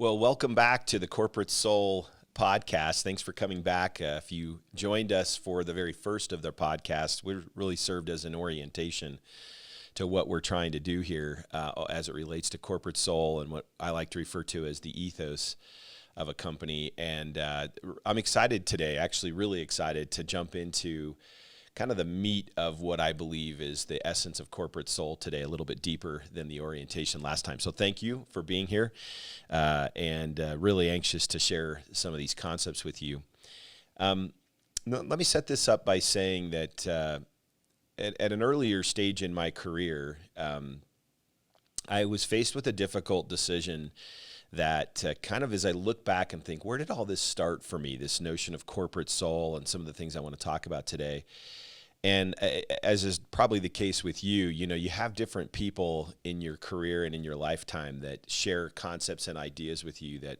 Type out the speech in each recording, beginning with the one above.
Well, welcome back to the Corporate Soul podcast. Thanks for coming back. If you joined us for the very first of their podcasts, we really served as an orientation to what we're trying to do here as it relates to corporate soul and what I like to refer to as the ethos of a company. And I'm excited today, actually really excited to jump into kind of the meat of what I believe is the essence of corporate soul today, a little bit deeper than the orientation last time. So thank you for being here and really anxious to share some of these concepts with you. Let me set this up by saying that at an earlier stage in my career, I was faced with a difficult decision that kind of as I look back and think, where did all this start for me, this notion of corporate soul and some of the things I want to talk about today. And as is probably the case with you, you have different people in your career and in your lifetime that share concepts and ideas with you that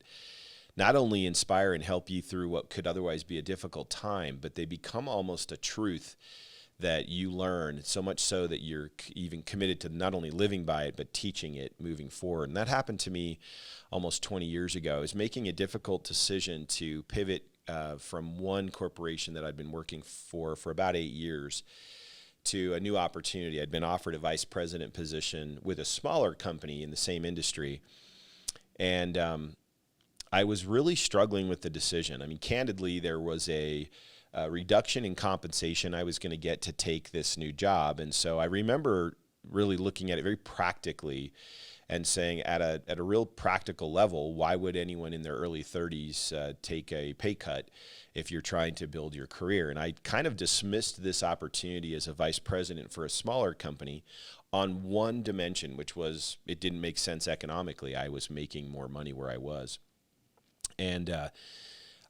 not only inspire and help you through what could otherwise be a difficult time, but they become almost a truth that you learn, so much so that you're even committed to not only living by it, but teaching it moving forward. And that happened to me almost 20 years ago. I was making a difficult decision to pivot from one corporation that I'd been working for about 8 years to a new opportunity. I'd been offered a vice president position with a smaller company in the same industry. And I was really struggling with the decision. I mean, candidly, there was a reduction in compensation I was going to get to take this new job. And so I remember really looking at it very practically and saying at a real practical level, why would anyone in their early 30s take a pay cut if you're trying to build your career? And I kind of dismissed this opportunity as a vice president for a smaller company on one dimension, which was it didn't make sense economically. I was making more money where I was. And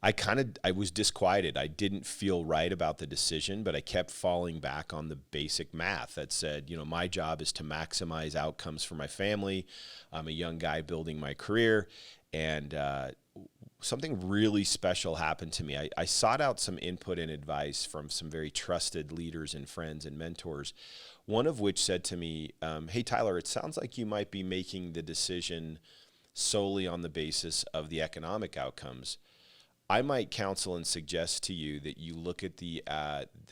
I was disquieted. I didn't feel right about the decision, but I kept falling back on the basic math that said, my job is to maximize outcomes for my family. I'm a young guy building my career, and something really special happened to me. I sought out some input and advice from some very trusted leaders and friends and mentors, one of which said to me, hey, Tyler, it sounds like you might be making the decision solely on the basis of the economic outcomes. I might counsel and suggest to you that you look at the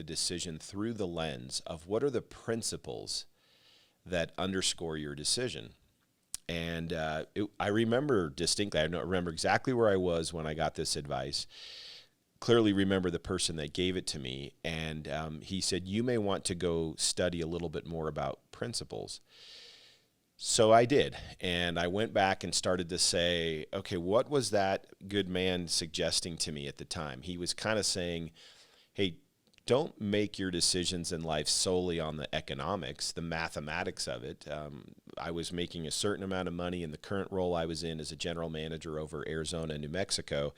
decision through the lens of what are the principles that underscore your decision. And I remember distinctly, I remember exactly where I was when I got this advice, clearly remember the person that gave it to me. And he said, you may want to go study a little bit more about principles. So I did, and I went back and started to say, okay, what was that good man suggesting to me at the time? He was kind of saying, hey, don't make your decisions in life solely on the economics, the mathematics of it. I was making a certain amount of money in the current role I was in as a general manager over Arizona and New Mexico.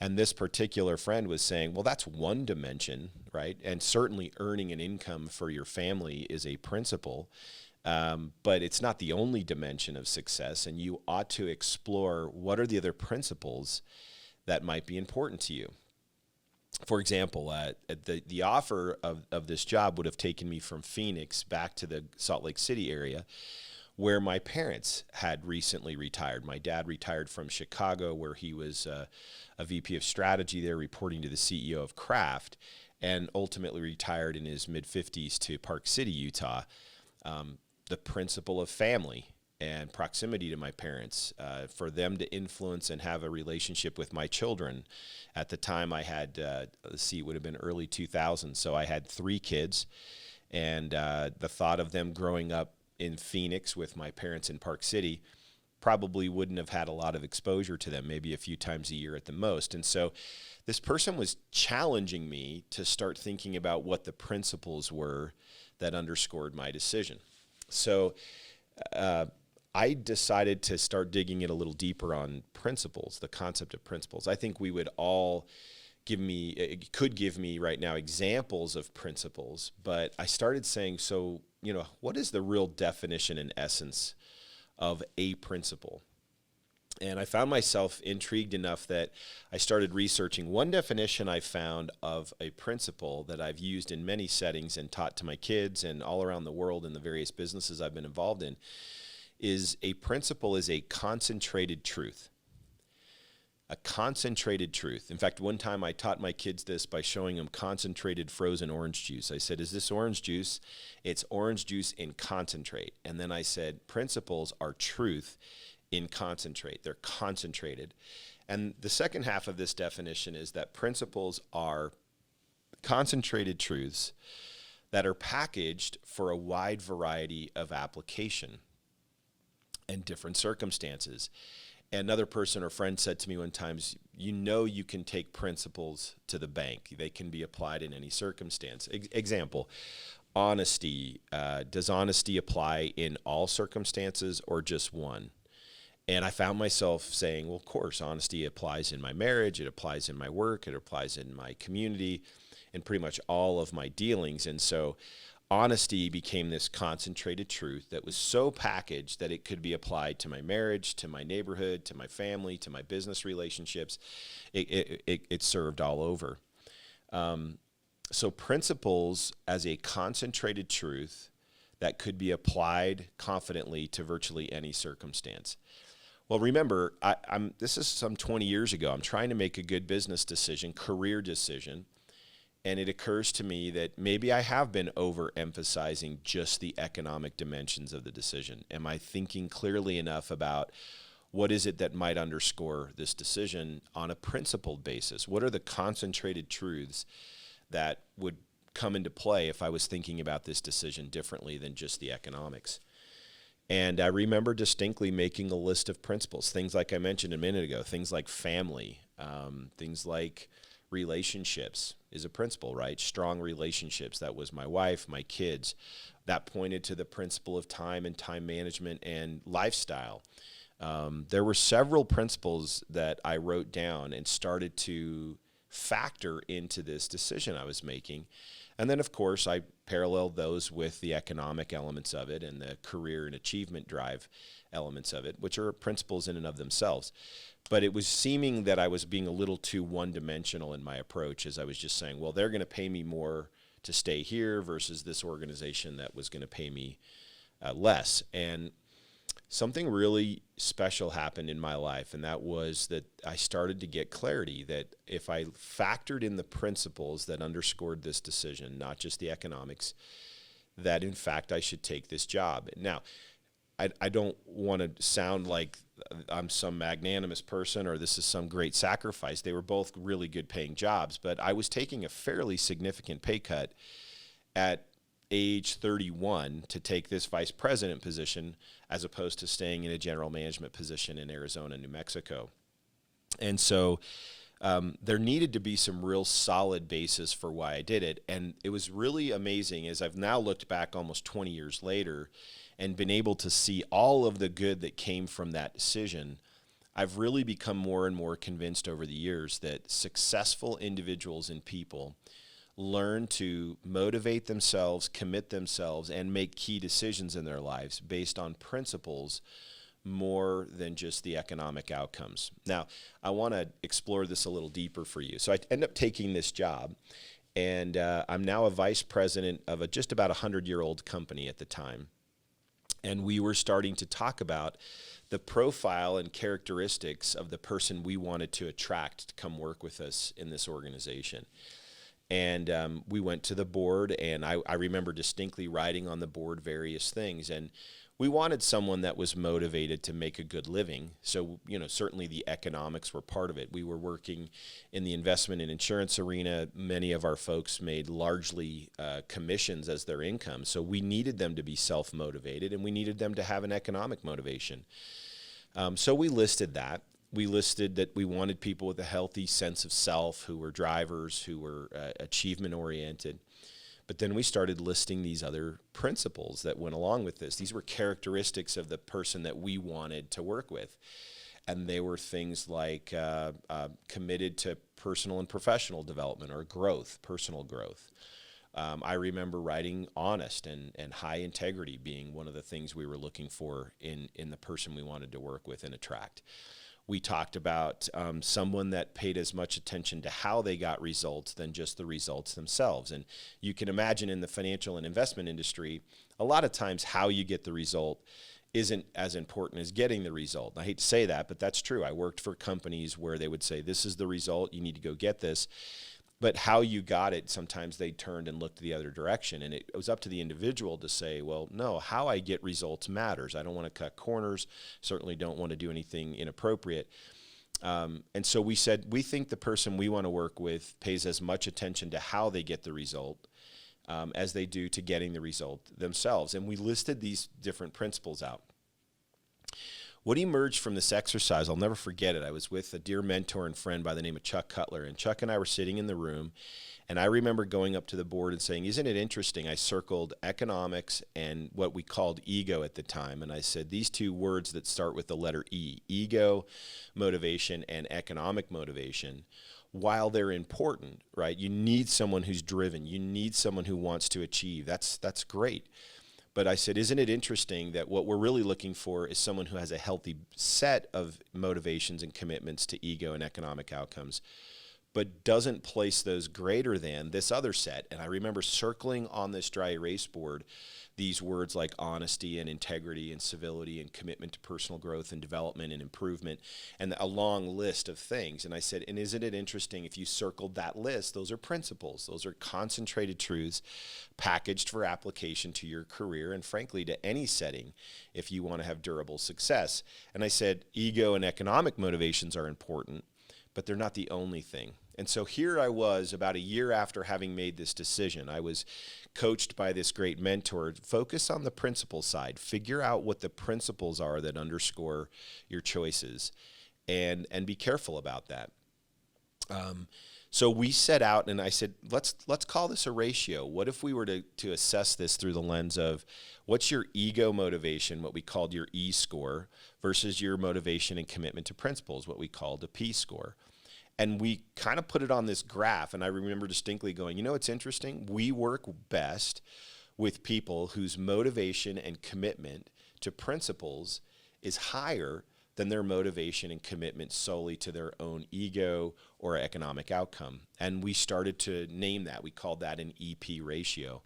And this particular friend was saying, well, that's one dimension, right? And certainly earning an income for your family is a principle. But it's not the only dimension of success, and you ought to explore what are the other principles that might be important to you. For example, the offer of this job would have taken me from Phoenix back to the Salt Lake City area, where my parents had recently retired. My dad retired from Chicago, where he was a VP of strategy there, reporting to the CEO of Kraft, and ultimately retired in his mid-50s to Park City, Utah. The principle of family and proximity to my parents, for them to influence and have a relationship with my children. At the time I had, it would have been early 2000s, so I had 3 kids, and the thought of them growing up in Phoenix with my parents in Park City probably wouldn't have had a lot of exposure to them, maybe a few times a year at the most. And so this person was challenging me to start thinking about what the principles were that underscored my decision. So I decided to start digging in a little deeper on principles, the concept of principles. I think we would all could give me right now examples of principles, but I started saying, so, what is the real definition and essence of a principle? And I found myself intrigued enough that I started researching. One definition I found of a principle that I've used in many settings and taught to my kids and all around the world in the various businesses I've been involved in is a principle is a concentrated truth. a concentrated truth. In fact, one time I taught my kids this by showing them concentrated frozen orange juice. I said, is this orange juice? It's orange juice in concentrate. And then I said, principles are truth in concentrate. They're concentrated. And the second half of this definition is that principles are concentrated truths that are packaged for a wide variety of application and different circumstances. Another person or friend said to me one time, you can take principles to the bank. They can be applied in any circumstance. Example, honesty. Does honesty apply in all circumstances or just one? And I found myself saying, well, of course, honesty applies in my marriage. It applies in my work. It applies in my community, in pretty much all of my dealings. And so honesty became this concentrated truth that was so packaged that it could be applied to my marriage, to my neighborhood, to my family, to my business relationships. It served all over. So principles as a concentrated truth that could be applied confidently to virtually any circumstance. Well, remember, this is some 20 years ago. I'm trying to make a good business decision, career decision. And it occurs to me that maybe I have been overemphasizing just the economic dimensions of the decision. Am I thinking clearly enough about what is it that might underscore this decision on a principled basis? What are the concentrated truths that would come into play if I was thinking about this decision differently than just the economics? And I remember distinctly making a list of principles, things like I mentioned a minute ago, things like family, things like relationships is a principle, right? Strong relationships. That was my wife, my kids. That pointed to the principle of time and time management and lifestyle. There were several principles that I wrote down and started to factor into this decision I was making. And then, of course, I paralleled those with the economic elements of it and the career and achievement drive elements of it, which are principles in and of themselves. But it was seeming that I was being a little too one-dimensional in my approach, as I was just saying, well, they're going to pay me more to stay here versus this organization that was going to pay me less. And something really special happened in my life, and that was that I started to get clarity that if I factored in the principles that underscored this decision, not just the economics, that in fact I should take this job. Now, I don't want to sound like I'm some magnanimous person or this is some great sacrifice. They were both really good paying jobs, but I was taking a fairly significant pay cut at age 31 to take this vice president position as opposed to staying in a general management position in Arizona, New Mexico. And so there needed to be some real solid basis for why I did it. And it was really amazing as I've now looked back almost 20 years later and been able to see all of the good that came from that decision. I've really become more and more convinced over the years that successful individuals and people learn to motivate themselves, commit themselves, and make key decisions in their lives based on principles more than just the economic outcomes. Now, I want to explore this a little deeper for you. So I end up taking this job, and I'm now a vice president of a just about 100-year-old company at the time. And we were starting to talk about the profile and characteristics of the person we wanted to attract to come work with us in this organization. And we went to the board, and I remember distinctly writing on the board various things. And we wanted someone that was motivated to make a good living. So, certainly the economics were part of it. We were working in the investment and insurance arena. Many of our folks made largely commissions as their income. So we needed them to be self-motivated, and we needed them to have an economic motivation. So we listed that. We listed that we wanted people with a healthy sense of self, who were drivers, who were achievement-oriented. But then we started listing these other principles that went along with this. These were characteristics of the person that we wanted to work with. And they were things like committed to personal and professional development or growth, personal growth. I remember writing honest and high integrity being one of the things we were looking for in the person we wanted to work with and attract. We talked about someone that paid as much attention to how they got results than just the results themselves. And you can imagine in the financial and investment industry, a lot of times how you get the result isn't as important as getting the result. And I hate to say that, but that's true. I worked for companies where they would say, this is the result, you need to go get this. But how you got it, sometimes they turned and looked the other direction. And it was up to the individual to say, well, no, how I get results matters. I don't want to cut corners, certainly don't want to do anything inappropriate. And so we said, we think the person we want to work with pays as much attention to how they get the result as they do to getting the result themselves. And we listed these different principles out. What emerged from this exercise, I'll never forget it. I was with a dear mentor and friend by the name of Chuck Cutler, and Chuck and I were sitting in the room, and I remember going up to the board and saying, isn't it interesting? I circled economics and what we called ego at the time, and I said, these two words that start with the letter E, ego motivation and economic motivation, while they're important, right? You need someone who's driven. You need someone who wants to achieve. That's great. But I said, isn't it interesting that what we're really looking for is someone who has a healthy set of motivations and commitments to ego and economic outcomes, but doesn't place those greater than this other set. And I remember circling on this dry erase board these words like honesty and integrity and civility and commitment to personal growth and development and improvement, and a long list of things. And I said, and isn't it interesting if you circled that list, those are principles. Those are concentrated truths packaged for application to your career and frankly to any setting if you want to have durable success. And I said, ego and economic motivations are important, but they're not the only thing. And so here I was about a year after having made this decision. I was coached by this great mentor. Focus on the principle side. Figure out what the principles are that underscore your choices, and be careful about that. So we set out, and I said, let's call this a ratio. What if we were to assess this through the lens of what's your ego motivation, what we called your E score, versus your motivation and commitment to principles, what we called a P score. And we kind of put it on this graph, and I remember distinctly going, you know, it's interesting. We work best with people whose motivation and commitment to principles is higher than their motivation and commitment solely to their own ego or economic outcome. And we started to name that. We called that an EP ratio.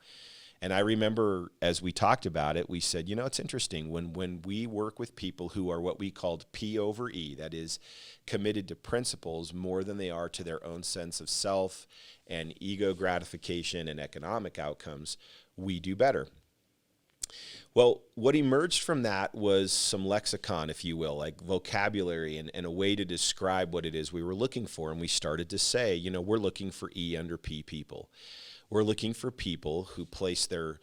And I remember as we talked about it, we said, you know, it's interesting when we work with people who are what we called P over E, that is committed to principles more than they are to their own sense of self and ego gratification and economic outcomes, we do better. Well, what emerged from that was some lexicon, if you will, like vocabulary and a way to describe what it is we were looking for. And we started to say, you know, we're looking for E under P people. We're looking for people who place their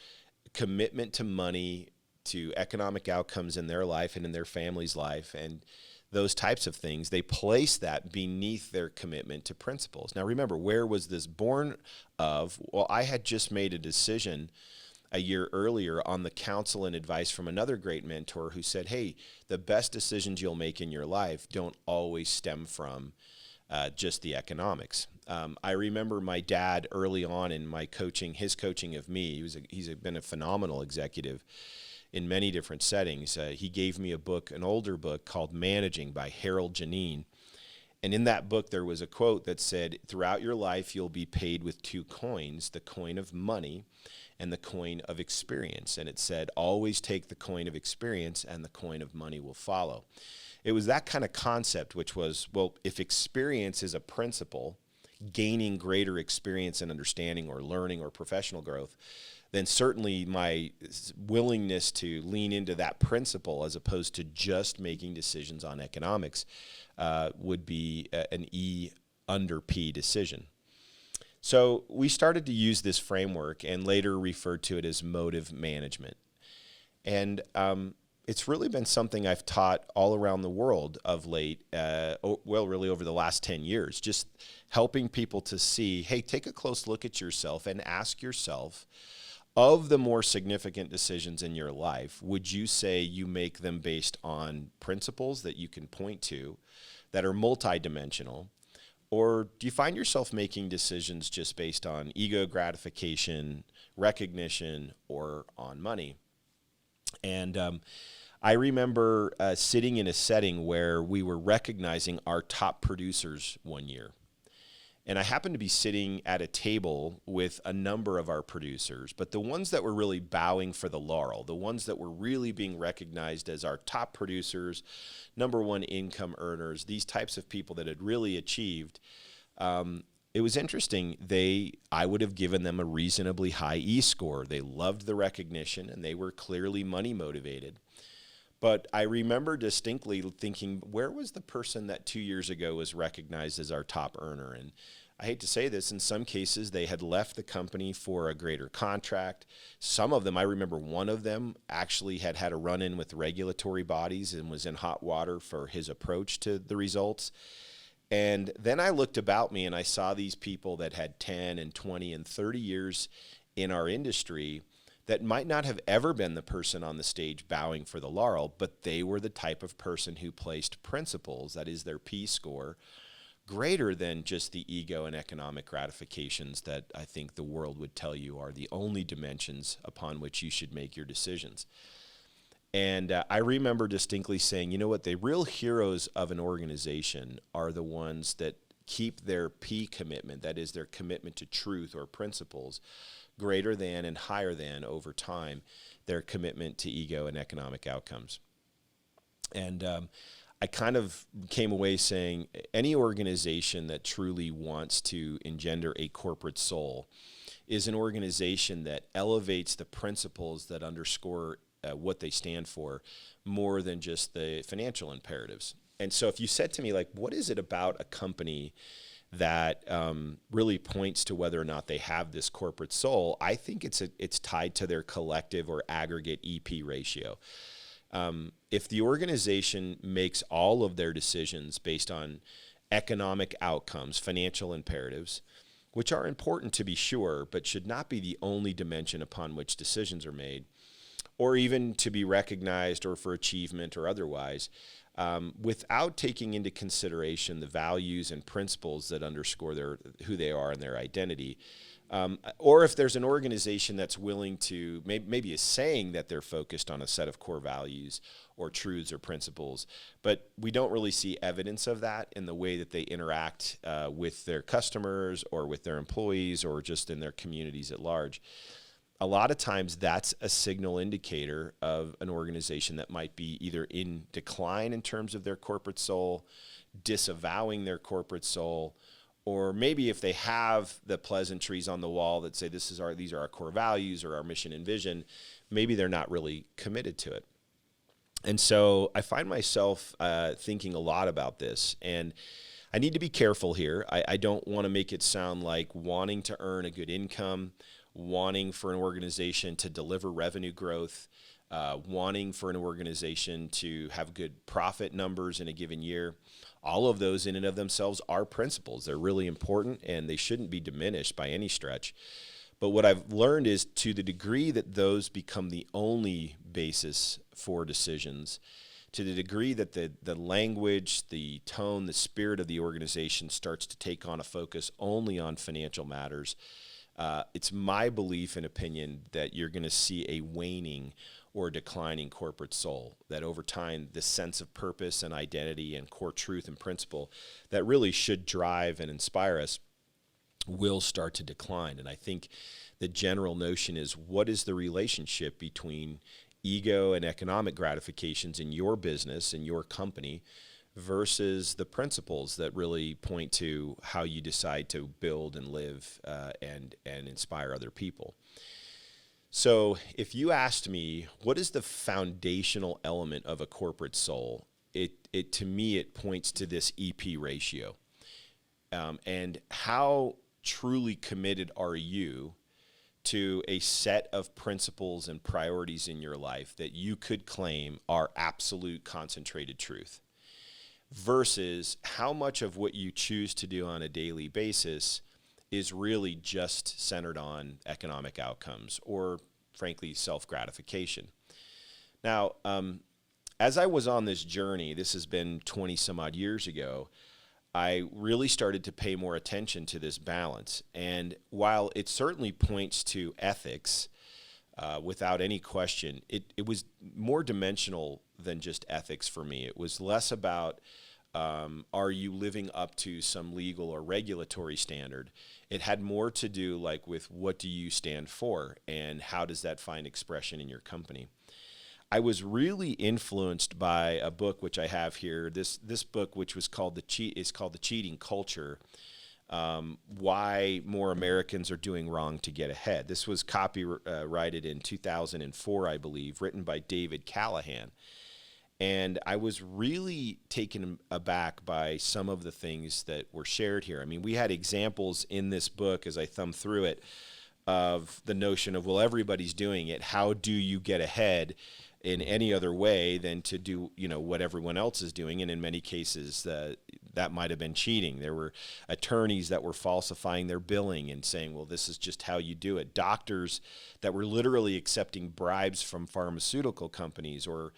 commitment to money, to economic outcomes in their life and in their family's life, and those types of things. They place that beneath their commitment to principles. Now, remember, where was this born of? Well, I had just made a decision a year earlier on the counsel and advice from another great mentor who said, hey, the best decisions you'll make in your life don't always stem from just the economics. I remember my dad early on in my coaching, his coaching of me. He's been a phenomenal executive in many different settings. He gave me a book, an older book called Managing by Harold Janine. And in that book, there was a quote that said, throughout your life, you'll be paid with two coins, the coin of money and the coin of experience. And it said, always take the coin of experience and the coin of money will follow. It was that kind of concept, which was, well, if experience is a principle, gaining greater experience and understanding or learning or professional growth, then certainly my willingness to lean into that principle as opposed to just making decisions on economics would be an E under P decision. So we started to use this framework and later referred to it as motive management. And it's really been something I've taught all around the world of late, really over the last 10 years, just helping people to see, hey, take a close look at yourself and ask yourself, of the more significant decisions in your life, would you say you make them based on principles that you can point to that are multidimensional? Or do you find yourself making decisions just based on ego gratification, recognition, or on money? And I remember sitting in a setting where we were recognizing our top producers one year. And I happened to be sitting at a table with a number of our producers, but the ones that were really bowing for the laurel, the ones that were really being recognized as our top producers, number one income earners, these types of people that had really achieved, it was interesting. I would have given them a reasonably high E-score. They loved the recognition, and they were clearly money motivated. But I remember distinctly thinking, where was the person that 2 years ago was recognized as our top earner? And I hate to say this, in some cases, they had left the company for a greater contract. Some of them, I remember one of them actually had a run-in with regulatory bodies and was in hot water for his approach to the results. And then I looked about me and I saw these people that had 10 and 20 and 30 years in our industry that might not have ever been the person on the stage bowing for the laurel, but they were the type of person who placed principles, that is their P-score, greater than just the ego and economic gratifications that I think the world would tell you are the only dimensions upon which you should make your decisions. And I remember distinctly saying, you know what, the real heroes of an organization are the ones that keep their P commitment, that is their commitment to truth or principles, greater than and higher than over time their commitment to ego and economic outcomes. And I kind of came away saying any organization that truly wants to engender a corporate soul is an organization that elevates the principles that underscore what they stand for more than just the financial imperatives. And so if you said to me, like, what is it about a company that really points to whether or not they have this corporate soul, I think it's tied to their collective or aggregate EP ratio. If the organization makes all of their decisions based on economic outcomes, financial imperatives, which are important to be sure, but should not be the only dimension upon which decisions are made, or even to be recognized or for achievement or otherwise, without taking into consideration the values and principles that underscore who they are and their identity. Or if there's an organization that's willing to, maybe is saying that they're focused on a set of core values or truths or principles, but we don't really see evidence of that in the way that they interact with their customers or with their employees or just in their communities at large. A lot of times that's a signal indicator of an organization that might be either in decline in terms of their corporate soul, disavowing their corporate soul, or maybe if they have the pleasantries on the wall that say these are our core values or our mission and vision, maybe they're not really committed to it. And so I find myself thinking a lot about this, and I need to be careful here. I don't want to make it sound like wanting to earn a good income, wanting for an organization to deliver revenue growth, wanting for an organization to have good profit numbers in a given year. All of those in and of themselves are principles. They're really important and they shouldn't be diminished by any stretch. But what I've learned is to the degree that those become the only basis for decisions, to the degree that the language, the tone, the spirit of the organization starts to take on a focus only on financial matters, it's my belief and opinion that you're going to see a waning or declining corporate soul, that over time the sense of purpose and identity and core truth and principle that really should drive and inspire us will start to decline. And I think the general notion is, what is the relationship between ego and economic gratifications in your business, in your company, versus the principles that really point to how you decide to build and live and inspire other people. So if you asked me, what is the foundational element of a corporate soul? To me, it points to this EP ratio. And how truly committed are you to a set of principles and priorities in your life that you could claim are absolute concentrated truth, versus how much of what you choose to do on a daily basis is really just centered on economic outcomes or, frankly, self-gratification. Now, as I was on this journey, this has been 20 some odd years ago, I really started to pay more attention to this balance. And while it certainly points to ethics, without any question, it was more dimensional than just ethics for me. It was less about are you living up to some legal or regulatory standard? It had more to do like with what do you stand for and how does that find expression in your company? I was really influenced by a book which I have here. This book, which was called The Cheating Culture. Why more Americans are doing wrong to get ahead. This was copyrighted in 2004, I believe, written by David Callahan. And I was really taken aback by some of the things that were shared here. I mean, we had examples in this book as I thumbed through it of the notion of, well, everybody's doing it. How do you get ahead in any other way than to do, what everyone else is doing? And in many cases, that might have been cheating. There were attorneys that were falsifying their billing and saying, well, this is just how you do it. Doctors that were literally accepting bribes from pharmaceutical companies, or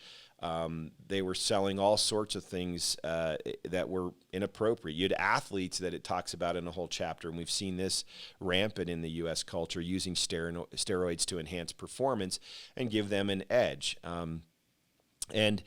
they were selling all sorts of things that were inappropriate. You had athletes that it talks about in a whole chapter, and we've seen this rampant in the U.S. culture, using steroids to enhance performance and give them an edge. And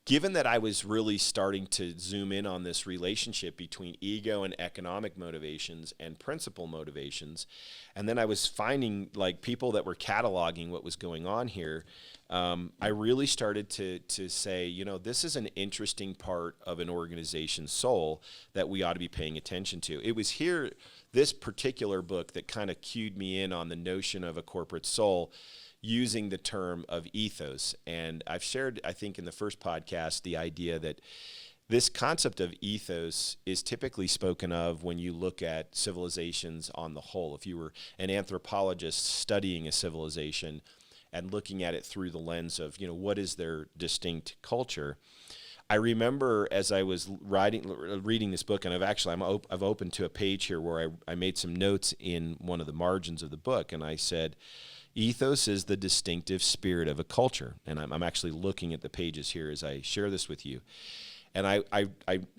given that I was really starting to zoom in on this relationship between ego and economic motivations and principle motivations, and then I was finding like people that were cataloging what was going on here, I really started to say, this is an interesting part of an organization's soul that we ought to be paying attention to. It was here, this particular book, that kind of cued me in on the notion of a corporate soul, using the term of ethos. And I've shared, I think in the first podcast, the idea that this concept of ethos is typically spoken of when you look at civilizations on the whole. If you were an anthropologist studying a civilization and looking at it through the lens of, what is their distinct culture, I remember as I was reading this book, and I've opened to a page here where I made some notes in one of the margins of the book, and I said, ethos is the distinctive spirit of a culture. And I'm actually looking at the pages here as I share this with you. And I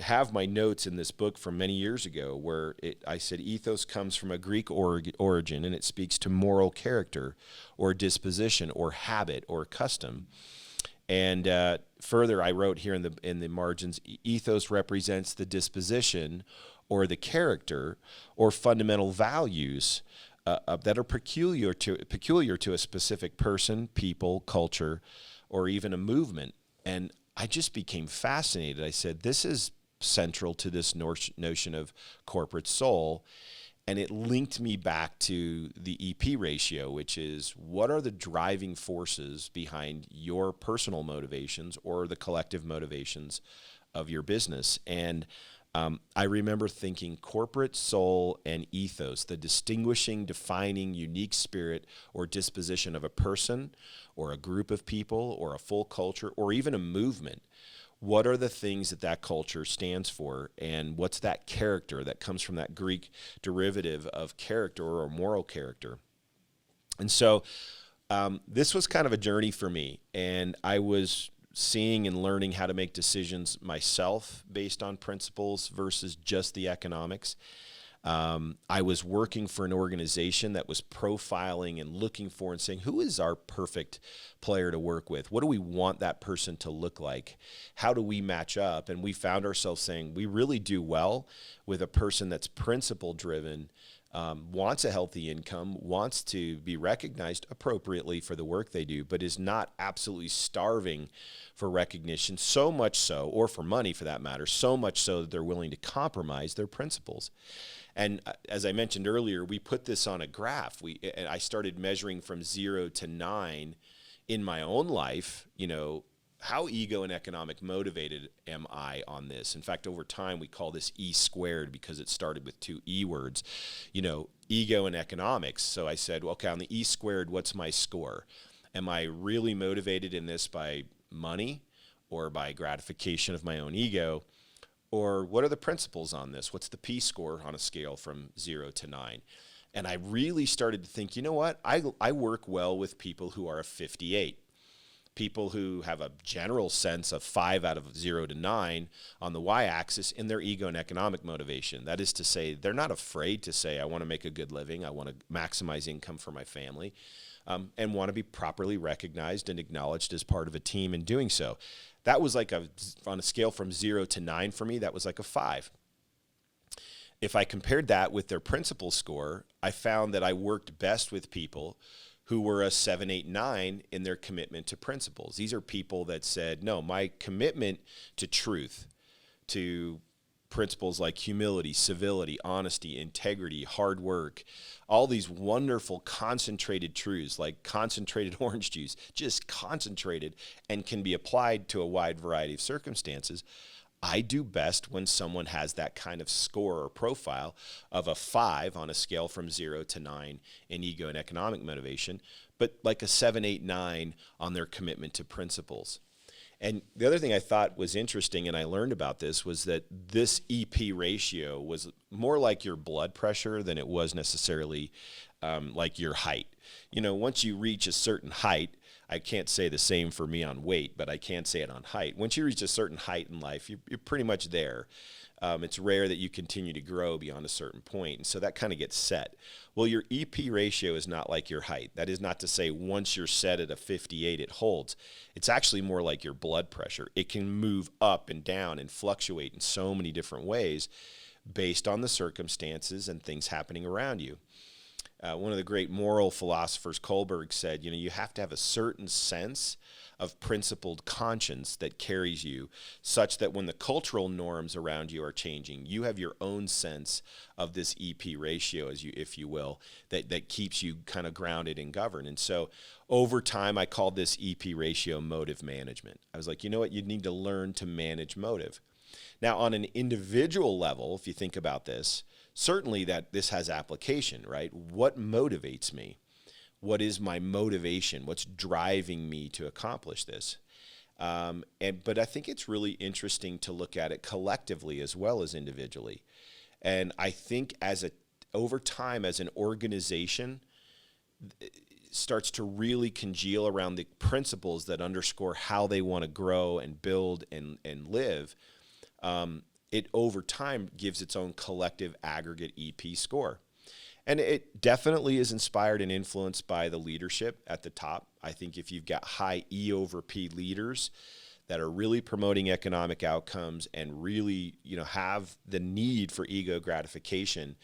have my notes in this book from many years ago where I said ethos comes from a Greek origin, and it speaks to moral character or disposition or habit or custom. And further, I wrote here in the margins, ethos represents the disposition or the character or fundamental values that are peculiar to a specific person, people, culture, or even a movement. And I just became fascinated. I said, this is central to this notion of corporate soul. And it linked me back to the EP ratio, which is what are the driving forces behind your personal motivations or the collective motivations of your business. And I remember thinking corporate soul and ethos, the distinguishing, defining, unique spirit or disposition of a person or a group of people or a full culture or even a movement. What are the things that culture stands for, and what's that character that comes from that Greek derivative of character or moral character? And so this was kind of a journey for me, and I was seeing and learning how to make decisions myself based on principles versus just the economics. I was working for an organization that was profiling and looking for and saying, who is our perfect player to work with? What do we want that person to look like? How do we match up? And we found ourselves saying we really do well with a person that's principle driven, wants a healthy income, wants to be recognized appropriately for the work they do, but is not absolutely starving for recognition, so much so, or for money for that matter, so much so that they're willing to compromise their principles. And as I mentioned earlier, we put this on a graph. I started measuring from 0 to 9 in my own life, how ego and economic motivated am I on this? In fact, over time, we call this E squared because it started with 2 E words, ego and economics. So I said, well, okay, on the E squared, what's my score? Am I really motivated in this by money or by gratification of my own ego? Or what are the principles on this? What's the P score on a scale from 0 to 9? And I really started to think, you know what? I work well with people who are a 58. People who have a general sense of 5 out of 0 to 9 on the y-axis in their ego and economic motivation. That is to say, they're not afraid to say, I want to make a good living, I want to maximize income for my family, and want to be properly recognized and acknowledged as part of a team in doing so. That was like on a scale from 0 to 9 for me, that was like a 5. If I compared that with their principal score, I found that I worked best with people who were a 7, 8, 9 in their commitment to principles. These are people that said, no, my commitment to truth, to principles like humility, civility, honesty, integrity, hard work, all these wonderful concentrated truths like concentrated orange juice, just concentrated and can be applied to a wide variety of circumstances. I do best when someone has that kind of score or profile of a 5 on a scale from 0 to 9 in ego and economic motivation, but like a 7, 8, 9 on their commitment to principles. And the other thing I thought was interesting, and I learned about this, was that this EP ratio was more like your blood pressure than it was necessarily like your height. You know, once you reach a certain height, I can't say the same for me on weight, but I can say it on height. Once you reach a certain height in life, you're pretty much there. It's rare that you continue to grow beyond a certain point, and so that kind of gets set. Well, your EP ratio is not like your height. That is not to say once you're set at a 58, it holds. It's actually more like your blood pressure. It can move up and down and fluctuate in so many different ways based on the circumstances and things happening around you. One of the great moral philosophers, Kohlberg, said, you have to have a certain sense of principled conscience that carries you, such that when the cultural norms around you are changing, you have your own sense of this EP ratio, if you will, that keeps you kind of grounded and governed. And so over time, I called this EP ratio motive management. I was like, you know what? You need to learn to manage motive. Now, on an individual level, if you think about this, certainly that this has application, right? What motivates me? What is my motivation? What's driving me to accomplish this? But I think it's really interesting to look at it collectively as well as individually. And I think over time, as an organization starts to really congeal around the principles that underscore how they want to grow and build and live, it over time gives its own collective aggregate EP score. And it definitely is inspired and influenced by the leadership at the top. I think if you've got high E over P leaders that are really promoting economic outcomes and really, have the need for ego gratification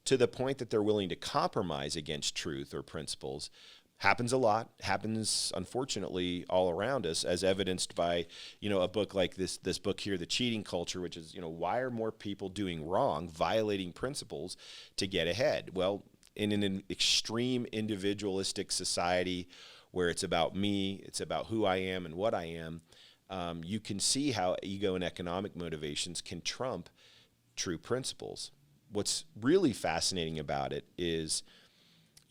to the point that they're willing to compromise against truth or principles, happens a lot, happens unfortunately all around us, as evidenced by, a book like this book here, The Cheating Culture, which is, why are more people doing wrong, violating principles to get ahead? Well, in an extreme individualistic society where it's about me, it's about who I am and what I am, you can see how ego and economic motivations can trump true principles. What's really fascinating about it is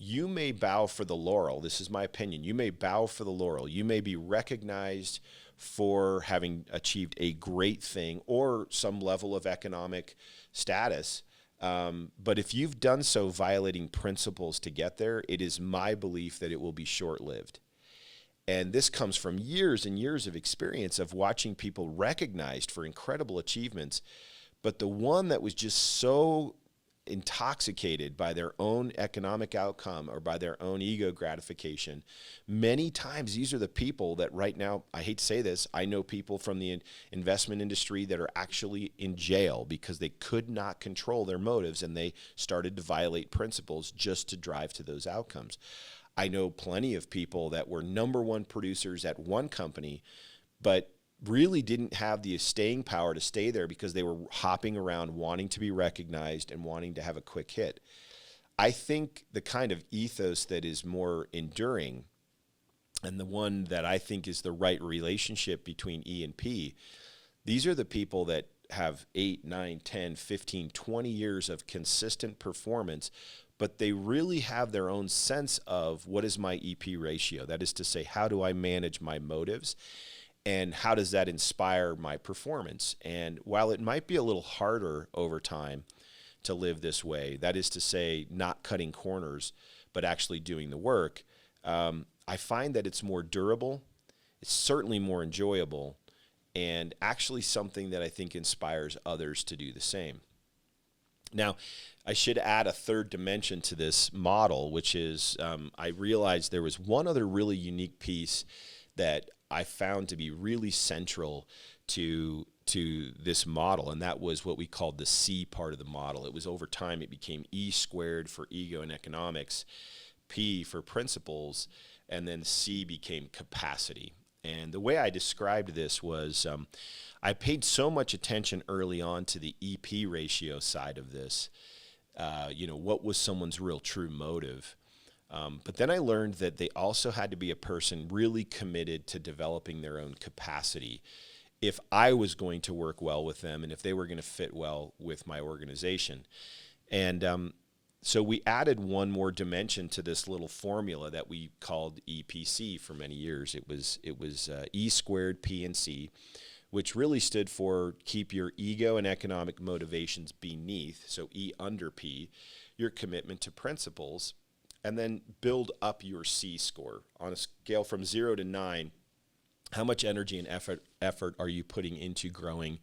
you may bow for the laurel. This is my opinion. You may bow for the laurel. You may be recognized for having achieved a great thing or some level of economic status. But if you've done so violating principles to get there, it is my belief that it will be short-lived. And this comes from years and years of experience of watching people recognized for incredible achievements. But the one that was just so intoxicated by their own economic outcome or by their own ego gratification, many times these are the people that right now, I hate to say this, I know people from the investment industry that are actually in jail because they could not control their motives and they started to violate principles just to drive to those outcomes. I know plenty of people that were number one producers at one company, but really didn't have the staying power to stay there because they were hopping around wanting to be recognized and wanting to have a quick hit. I think the kind of ethos that is more enduring and the one that I think is the right relationship between E and P, these are the people that have 8, 9, 10, 15, 20 years of consistent performance, but they really have their own sense of what is my EP ratio. That is to say, how do I manage my motives? And how does that inspire my performance? And while it might be a little harder over time to live this way, that is to say, not cutting corners, but actually doing the work, I find that it's more durable, it's certainly more enjoyable, and actually something that I think inspires others to do the same. Now, I should add a third dimension to this model, which is I realized there was one other really unique piece that I found to be really central to this model, and that was what we called the C part of the model. It was over time, it became E squared for ego and economics, P for principles, and then C became capacity. And the way I described this was I paid so much attention early on to the EP ratio side of this. What was someone's real true motive? But then I learned that they also had to be a person really committed to developing their own capacity if I was going to work well with them and if they were going to fit well with my organization. And so we added one more dimension to this little formula that we called EPC for many years. It was E squared P and C, which really stood for keep your ego and economic motivations beneath, so E under P, your commitment to principles, and then build up your C score on a scale from 0 to 9. How much energy and effort are you putting into growing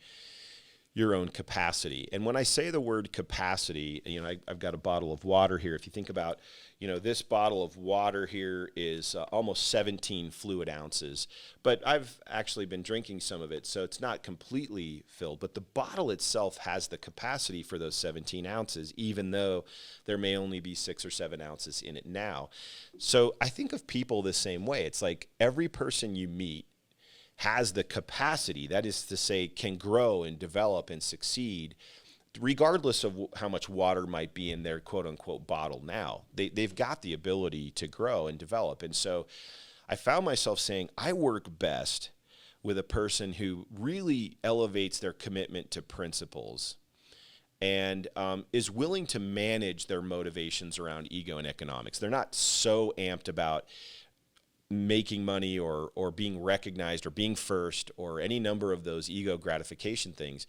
your own capacity? And when I say the word capacity, I've got a bottle of water here. If you think about, this bottle of water here is almost 17 fluid ounces, but I've actually been drinking some of it, so it's not completely filled, but the bottle itself has the capacity for those 17 ounces, even though there may only be 6 or 7 ounces in it now. So I think of people the same way. It's like every person you meet has the capacity, that is to say, can grow and develop and succeed, regardless of how much water might be in their quote-unquote bottle now. They've got the ability to grow and develop. And so I found myself saying, I work best with a person who really elevates their commitment to principles and is willing to manage their motivations around ego and economics. They're not so amped about making money or being recognized or being first or any number of those ego gratification things.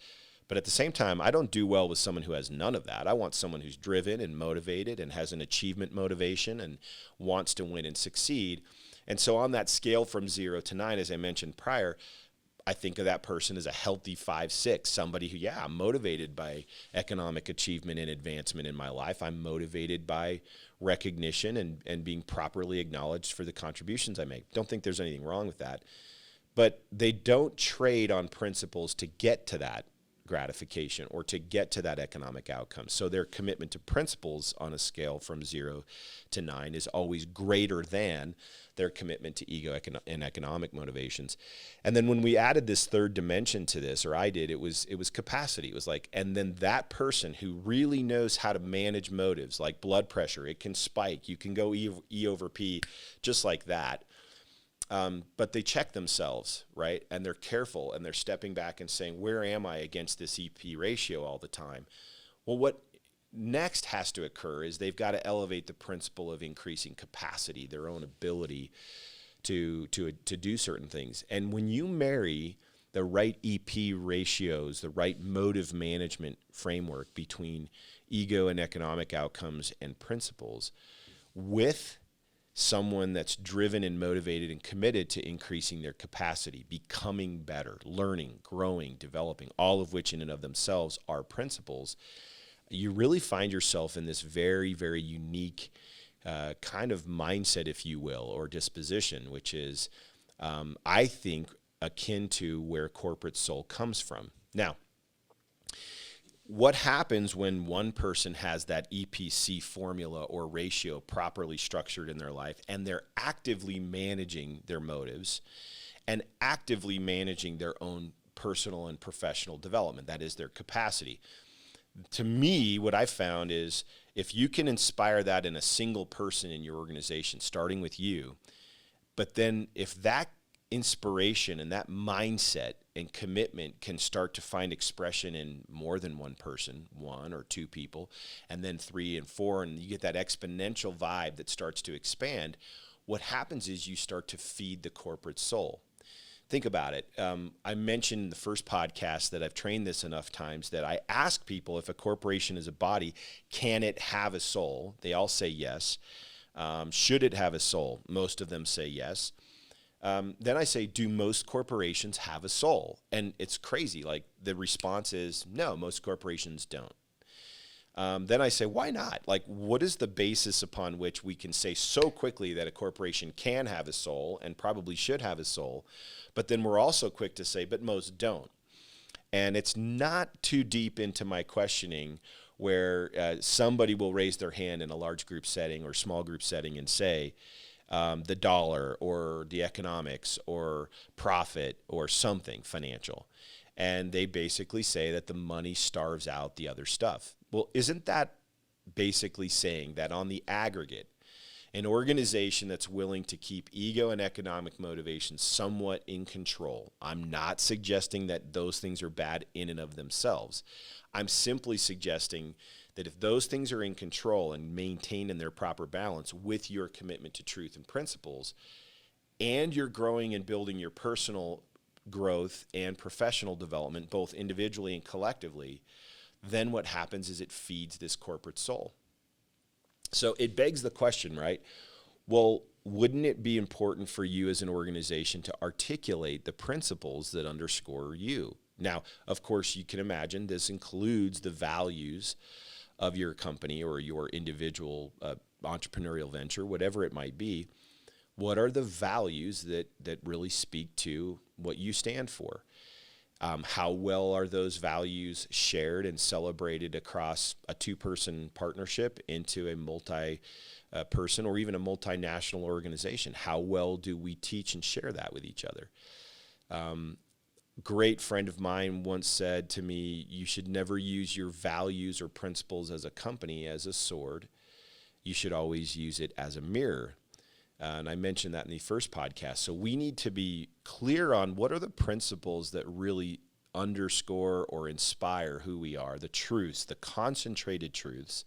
But at the same time, I don't do well with someone who has none of that. I want someone who's driven and motivated and has an achievement motivation and wants to win and succeed. And so on that scale from 0 to 9, as I mentioned prior, I think of that person as a healthy 5, 6, somebody who, I'm motivated by economic achievement and advancement in my life. I'm motivated by recognition and being properly acknowledged for the contributions I make. Don't think there's anything wrong with that. But they don't trade on principles to get to that gratification or to get to that economic outcome. So their commitment to principles on a scale from 0 to 9 is always greater than their commitment to ego and economic motivations. And then when we added this third dimension to this, or I did, it was capacity. It was like, and then that person who really knows how to manage motives, like blood pressure, it can spike. You can go E over P just like that. But they check themselves, right? And they're careful and they're stepping back and saying, where am I against this EP ratio all the time? Well, what next has to occur is they've got to elevate the principle of increasing capacity, their own ability to do certain things. And when you marry the right EP ratios, the right motive management framework between ego and economic outcomes and principles with someone that's driven and motivated and committed to increasing their capacity, becoming better, learning, growing, developing, all of which in and of themselves are principles, you really find yourself in this very, very unique kind of mindset, if you will, or disposition, which is, I think, akin to where corporate soul comes from. Now, what happens when one person has that EPC formula or ratio properly structured in their life and they're actively managing their motives and actively managing their own personal and professional development, that is their capacity? To me, what I found is if you can inspire that in a single person in your organization, starting with you, but then if that inspiration and that mindset and commitment can start to find expression in more than one person, 1 or 2 people, and then 3 and 4, and you get that exponential vibe that starts to expand, what happens is you start to feed the corporate soul. Think about it. I mentioned in the first podcast that I've trained this enough times that I ask people if a corporation is a body, can it have a soul? They all say yes. Should it have a soul? Most of them say yes. Then I say, do most corporations have a soul? And it's crazy. Like the response is, no, most corporations don't. then I say, why not? Like, what is the basis upon which we can say so quickly that a corporation can have a soul and probably should have a soul, but then we're also quick to say, but most don't. And it's not too deep into my questioning where somebody will raise their hand in a large group setting or small group setting and say, the dollar or the economics or profit or something financial. And they basically say that the money starves out the other stuff. Well, isn't that basically saying that on the aggregate, an organization that's willing to keep ego and economic motivation somewhat in control? I'm not suggesting that those things are bad in and of themselves. I'm simply suggesting that if those things are in control and maintained in their proper balance with your commitment to truth and principles, and you're growing and building your personal growth and professional development, both individually and collectively, then what happens is it feeds this corporate soul. So it begs the question, right? Well, wouldn't it be important for you as an organization to articulate the principles that underscore you? Now, of course, you can imagine this includes the values of your company or your individual entrepreneurial venture, whatever it might be. What are the values that really speak to what you stand for? How well are those values shared and celebrated across a two-person partnership into a multi-person or even a multinational organization? How well do we teach and share that with each other? Great friend of mine once said to me, you should never use your values or principles as a company as a sword. You should always use it as a mirror. And I mentioned that in the first podcast. So we need to be clear on what are the principles that really underscore or inspire who we are, the truths, the concentrated truths.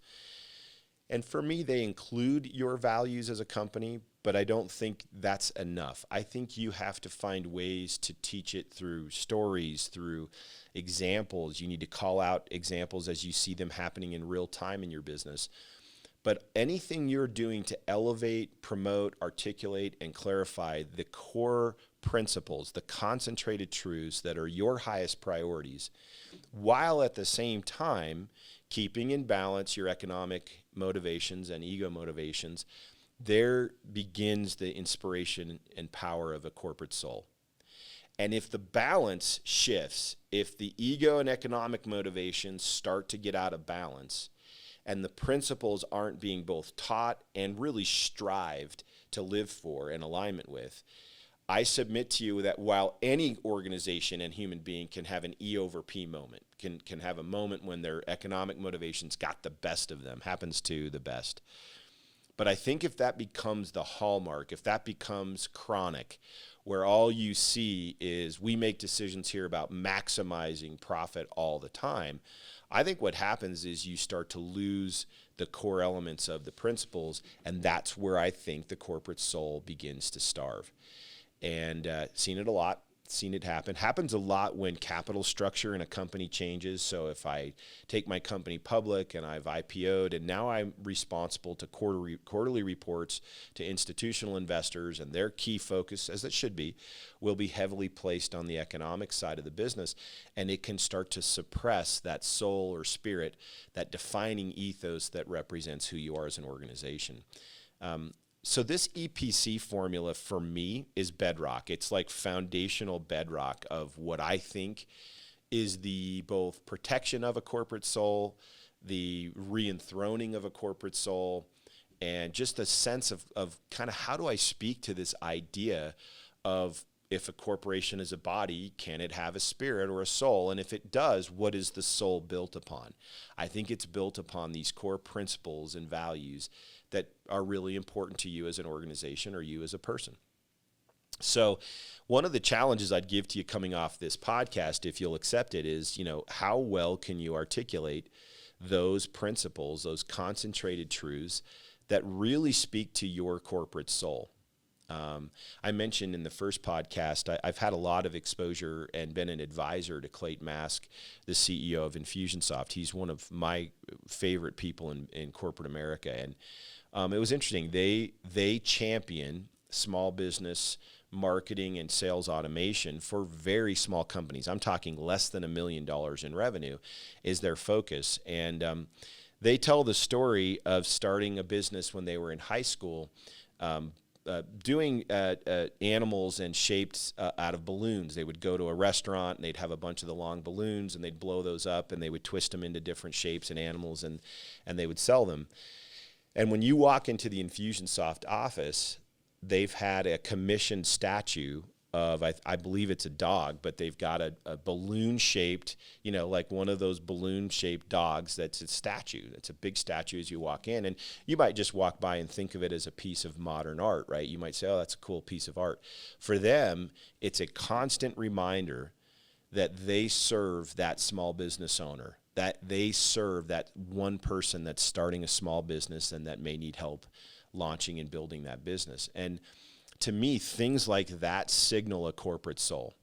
And for me, they include your values as a company, but I don't think that's enough. I think you have to find ways to teach it through stories, through examples. You need to call out examples as you see them happening in real time in your business. But anything you're doing to elevate, promote, articulate, and clarify the core principles, the concentrated truths that are your highest priorities, while at the same time keeping in balance your economic motivations and ego motivations, there begins the inspiration and power of a corporate soul. And if the balance shifts, if the ego and economic motivations start to get out of balance, and the principles aren't being both taught and really strived to live for and alignment with, I submit to you that while any organization and human being can have an E over P moment, can have a moment when their economic motivations got the best of them, happens to the best. But I think if that becomes the hallmark, if that becomes chronic, where all you see is we make decisions here about maximizing profit all the time, I think what happens is you start to lose the core elements of the principles, and that's where I think the corporate soul begins to starve. And seen it a lot, seen it happen. Happens a lot when capital structure in a company changes. So if I take my company public and I've IPO'd and now I'm responsible to quarterly reports to institutional investors, and their key focus, as it should be, will be heavily placed on the economic side of the business, and it can start to suppress that soul or spirit, that defining ethos that represents who you are as an organization. So this EPC formula for me is bedrock. It's like foundational bedrock of what I think is the both protection of a corporate soul, the re-enthroning of a corporate soul, and just a sense of kind of how do I speak to this idea of if a corporation is a body, can it have a spirit or a soul? And if it does, what is the soul built upon? I think it's built upon these core principles and values that are really important to you as an organization or you as a person. So one of the challenges I'd give to you coming off this podcast, if you'll accept it, is, how well can you articulate those principles, those concentrated truths that really speak to your corporate soul? I mentioned in the first podcast, I've had a lot of exposure and been an advisor to Clayton Mask, the CEO of Infusionsoft. He's one of my favorite people in corporate America. And it was interesting. They champion small business marketing and sales automation for very small companies. I'm talking less than $1 million in revenue is their focus. And They tell the story of starting a business when they were in high school, doing animals and shapes out of balloons. They would go to a restaurant and they'd have a bunch of the long balloons and they'd blow those up and they would twist them into different shapes and animals, and they would sell them. And when you walk into the Infusionsoft office, they've had a commissioned statue of, I believe it's a dog, but they've got a balloon-shaped, like one of those balloon-shaped dogs that's a statue. It's a big statue as you walk in. And you might just walk by and think of it as a piece of modern art, right? You might say, oh, that's a cool piece of art. For them, it's a constant reminder that they serve that small business owner, that they serve that one person that's starting a small business and that may need help launching and building that business. And to me, things like that signal a corporate soul,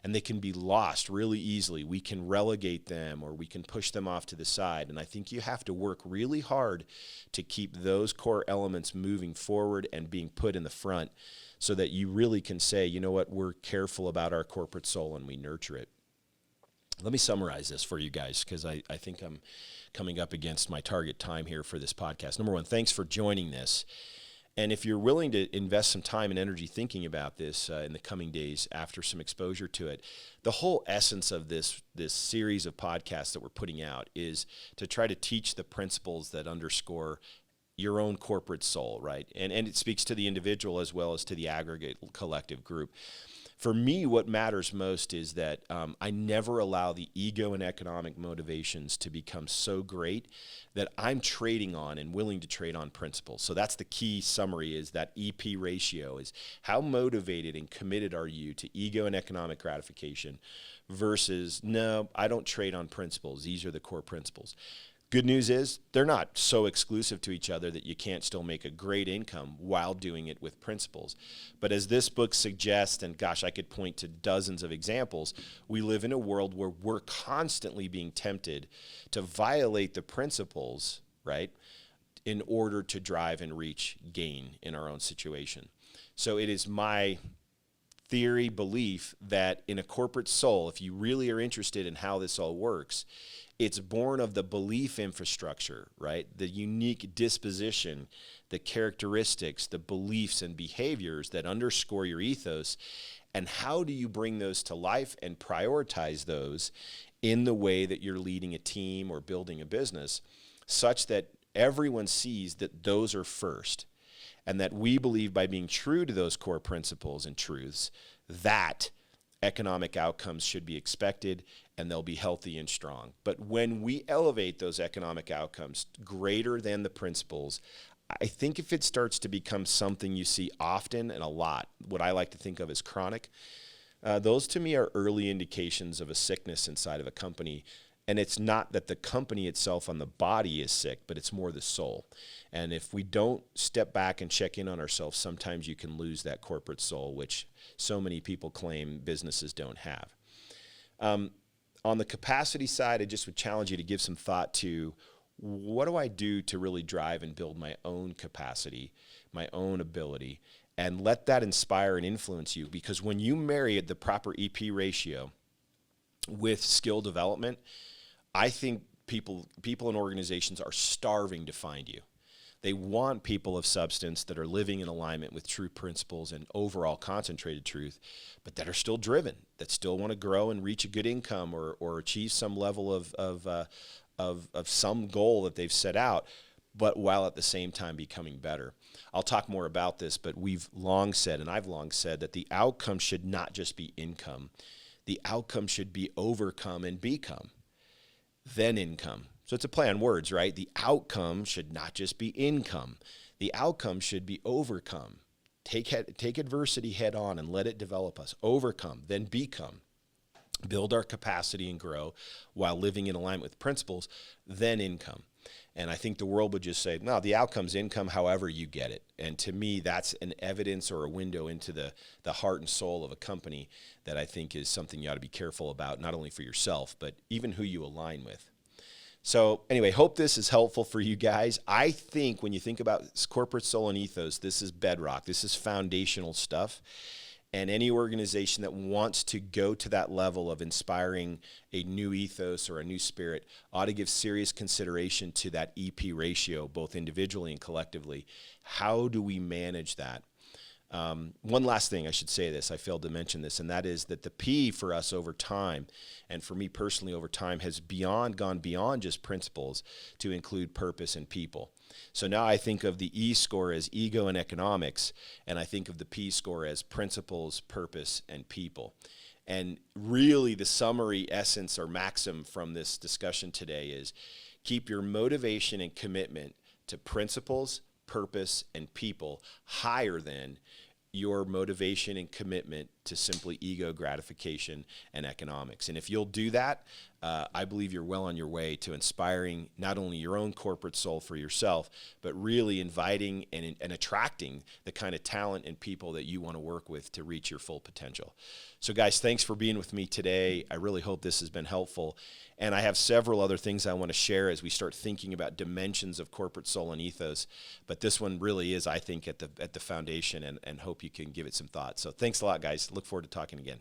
and they can be lost really easily. We can relegate them or we can push them off to the side. And I think you have to work really hard to keep those core elements moving forward and being put in the front so that you really can say, you know what, we're careful about our corporate soul and we nurture it. Let me summarize this for you guys, because I think I'm coming up against my target time here for this podcast. Number one, thanks for joining this. And if you're willing to invest some time and energy thinking about this in the coming days after some exposure to it, the whole essence of this series of podcasts that we're putting out is to try to teach the principles that underscore your own corporate soul, right? And it speaks to the individual as well as to the aggregate collective group. For me, what matters most is that I never allow the ego and economic motivations to become so great that I'm trading on and willing to trade on principles. So that's the key summary, is that EP ratio is how motivated and committed are you to ego and economic gratification versus, no, I don't trade on principles. These are the core principles. Good news is they're not so exclusive to each other that you can't still make a great income while doing it with principles. But as this book suggests, and gosh, I could point to dozens of examples, we live in a world where we're constantly being tempted to violate the principles, right, in order to drive and reach gain in our own situation. So it is my theory, belief that in a corporate soul, if you really are interested in how this all works, it's born of the belief infrastructure, right? The unique disposition, the characteristics, the beliefs and behaviors that underscore your ethos. And how do you bring those to life and prioritize those in the way that you're leading a team or building a business, such that everyone sees that those are first, and that we believe by being true to those core principles and truths that economic outcomes should be expected and they'll be healthy and strong. But when we elevate those economic outcomes greater than the principles, I think if it starts to become something you see often and a lot, what I like to think of as chronic, those to me are early indications of a sickness inside of a company. And it's not that the company itself on the body is sick, but it's more the soul. And if we don't step back and check in on ourselves, sometimes you can lose that corporate soul, which so many people claim businesses don't have. On the capacity side, I just would challenge you to give some thought to, what do I do to really drive and build my own capacity, my own ability, and let that inspire and influence you. Because when you marry the proper EP ratio with skill development, I think people and organizations are starving to find you. They want people of substance that are living in alignment with true principles and overall concentrated truth, but that are still driven, that still want to grow and reach a good income or achieve some level of some goal that they've set out, but while at the same time becoming better. I'll talk more about this, but we've long said, and I've long said, that the outcome should not just be income. The outcome should be overcome and become, then income. So it's a play on words, right? The outcome should not just be income. The outcome should be overcome. Take adversity head on and let it develop us. Overcome, then become. Build our capacity and grow while living in alignment with principles, then income. And I think the world would just say, no, the outcome's income however you get it. And to me, that's an evidence or a window into the heart and soul of a company that I think is something you ought to be careful about, not only for yourself, but even who you align with. So anyway, hope this is helpful for you guys. I think when you think about corporate soul and ethos, this is bedrock. This is foundational stuff. And any organization that wants to go to that level of inspiring a new ethos or a new spirit ought to give serious consideration to that EP ratio, both individually and collectively. How do we manage that? One last thing, I should say this, I failed to mention this, and that is that the P for us over time, and for me personally over time, has gone beyond just principles to include purpose and people. So now I think of the E score as ego and economics, and I think of the P score as principles, purpose, and people. And really the summary essence or maxim from this discussion today is keep your motivation and commitment to principles, purpose, and people higher than your motivation and commitment to simply ego gratification and economics. And if you'll do that, I believe you're well on your way to inspiring not only your own corporate soul for yourself, but really inviting and attracting the kind of talent and people that you want to work with to reach your full potential. So guys, thanks for being with me today. I really hope this has been helpful. And I have several other things I want to share as we start thinking about dimensions of corporate soul and ethos. But this one really is, I think, at the foundation, and hope you can give it some thought. So thanks a lot, guys. Look forward to talking again.